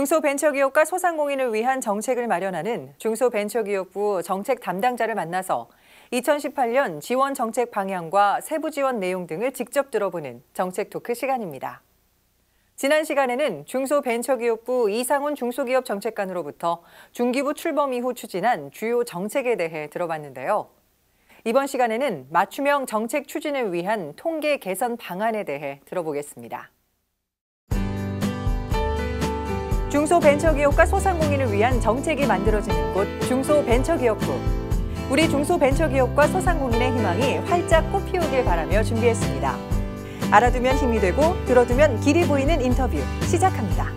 중소벤처기업과 소상공인을 위한 정책을 마련하는 중소벤처기업부 정책 담당자를 만나서 2018년 지원 정책 방향과 세부 지원 내용 등을 직접 들어보는 정책 토크 시간입니다. 지난 시간에는 중소벤처기업부 이상훈 중소기업 정책관으로부터 중기부 출범 이후 추진한 주요 정책에 대해 들어봤는데요. 이번 시간에는 맞춤형 정책 추진을 위한 통계 개선 방안에 대해 들어보겠습니다. 중소벤처기업과 소상공인을 위한 정책이 만들어지는 곳 중소벤처기업부. 우리 중소벤처기업과 소상공인의 희망이 활짝 꽃피우길 바라며 준비했습니다. 알아두면 힘이 되고 들어두면 길이 보이는 인터뷰 시작합니다.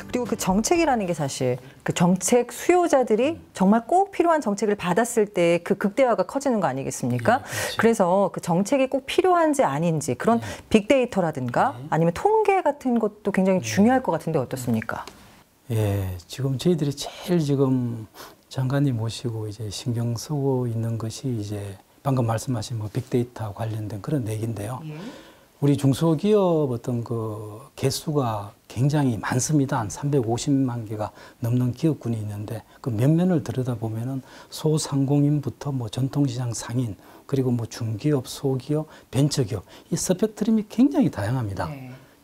그리고 그 정책이라는 게 사실 그 정책 수요자들이 정말 꼭 필요한 정책을 받았을 때 그 극대화가 커지는 거 아니겠습니까? 네, 그렇죠. 그래서 그 정책이 꼭 필요한지 아닌지 그런 빅데이터라든가 아니면 통계 같은 것도 굉장히 중요할 것 같은데 어떻습니까? 예, 지금 저희들이 제일 지금 장관님 모시고 이제 신경 쓰고 있는 것이 이제 방금 말씀하신 뭐 빅데이터 관련된 그런 얘기인데요. 우리 중소기업 어떤 그 개수가 굉장히 많습니다. 한 350만 개가 넘는 기업군이 있는데 그 면면을 들여다보면은 소상공인부터 뭐 전통시장 상인 그리고 뭐 중기업, 소기업, 벤처기업 이 스펙트럼이 굉장히 다양합니다.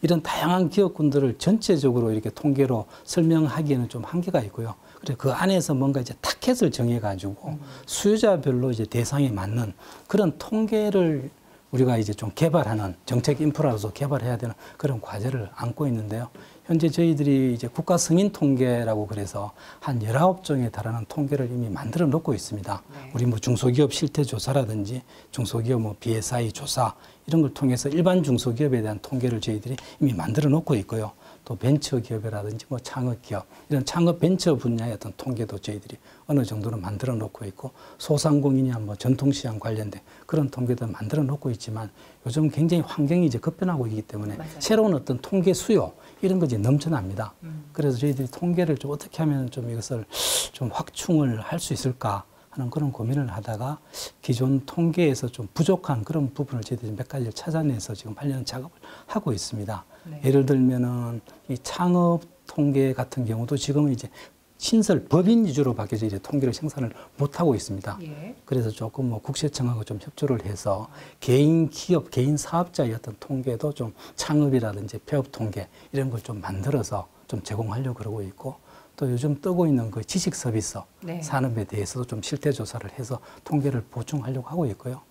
이런 다양한 기업군들을 전체적으로 이렇게 통계로 설명하기에는 좀 한계가 있고요. 그래서 그 안에서 뭔가 이제 타켓을 정해가지고 수요자별로 이제 대상에 맞는 그런 통계를 우리가 이제 좀 개발하는 정책 인프라로서 개발해야 되는 그런 과제를 안고 있는데요. 현재 저희들이 이제 국가 승인 통계라고 그래서 한 19종에 달하는 통계를 이미 만들어 놓고 있습니다. 우리 뭐 중소기업 실태 조사라든지 중소기업 뭐 BSI 조사 이런 걸 통해서 일반 중소기업에 대한 통계를 저희들이 이미 만들어 놓고 있고요. 또 벤처기업이라든지 뭐 창업기업 이런 창업 벤처 분야의 어떤 통계도 저희들이 어느 정도는 만들어 놓고 있고 소상공인이나 뭐 전통시장 관련된 그런 통계도 만들어 놓고 있지만 요즘 굉장히 환경이 이제 급변하고 있기 때문에 새로운 어떤 통계 수요 이런 것이 넘쳐납니다. 그래서 저희들이 통계를 좀 어떻게 하면 좀 이것을 좀 확충을 할 수 있을까 하는 그런 고민을 하다가 기존 통계에서 좀 부족한 그런 부분을 저희들이 몇 가지를 찾아내서 지금 하려는 작업을 하고 있습니다. 예를 들면은 이 창업 통계 같은 경우도 지금은 이제 신설 법인 위주로 밖에서 이제 통계를 생산을 못 하고 있습니다. 그래서 조금 뭐 국세청하고 좀 협조를 해서 개인 기업, 개인 사업자의 어떤 통계도 좀 창업이라든지 폐업 통계 이런 걸 좀 만들어서 좀 제공하려고 그러고 있고 또 요즘 뜨고 있는 그 지식 서비스 산업에 대해서도 좀 실태 조사를 해서 통계를 보충하려고 하고 있고요.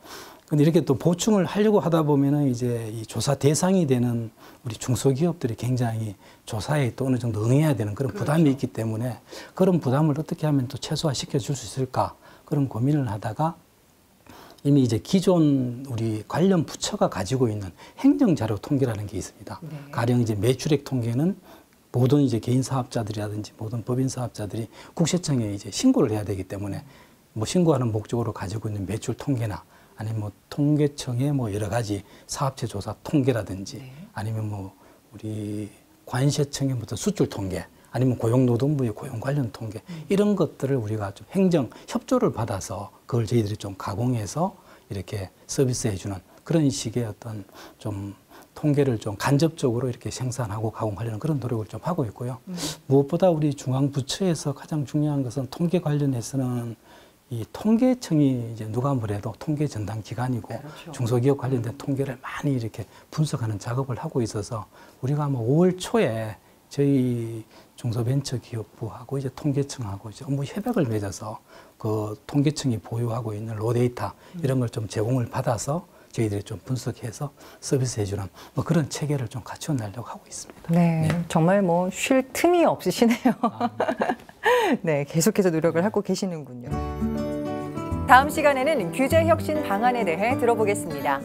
근데 이렇게 또 보충을 하려고 하다 보면은 이제 이 조사 대상이 되는 우리 중소기업들이 굉장히 조사에 또 어느 정도 응해야 되는 그런 부담이 있기 때문에 그런 부담을 어떻게 하면 또 최소화시켜 줄 수 있을까 그런 고민을 하다가 이미 이제 기존 우리 관련 부처가 가지고 있는 행정자료 통계라는 게 있습니다. 가령 이제 매출액 통계는 모든 이제 개인 사업자들이라든지 모든 법인 사업자들이 국세청에 이제 신고를 해야 되기 때문에 뭐 신고하는 목적으로 가지고 있는 매출 통계나 아니면 뭐 통계청의 뭐 여러 가지 사업체 조사 통계라든지 아니면 뭐 우리 관세청의 어떤 수출 통계 아니면 고용노동부의 고용 관련 통계 이런 것들을 우리가 좀 행정 협조를 받아서 그걸 저희들이 좀 가공해서 이렇게 서비스해 주는 그런 식의 어떤 좀 통계를 좀 간접적으로 이렇게 생산하고 가공하려는 그런 노력을 좀 하고 있고요. 무엇보다 우리 중앙부처에서 가장 중요한 것은 통계 관련해서는 이 통계청이 이제 누가 뭐래도 통계 전담 기관이고 중소기업 관련된 통계를 많이 이렇게 분석하는 작업을 하고 있어서 우리가 아마 5월 초에 저희 중소벤처기업부하고 이제 통계청하고 이제 업무 협약을 맺어서 그 통계청이 보유하고 있는 로데이터 이런 걸 좀 제공을 받아서 저희들이 좀 분석해서 서비스해주는 뭐 그런 체계를 좀 갖춰 나려고 하고 있습니다. 네, 정말 뭐 쉴 틈이 없으시네요. 네, 계속해서 노력을 하고 계시는군요. 다음 시간에는 규제 혁신 방안에 대해 들어보겠습니다.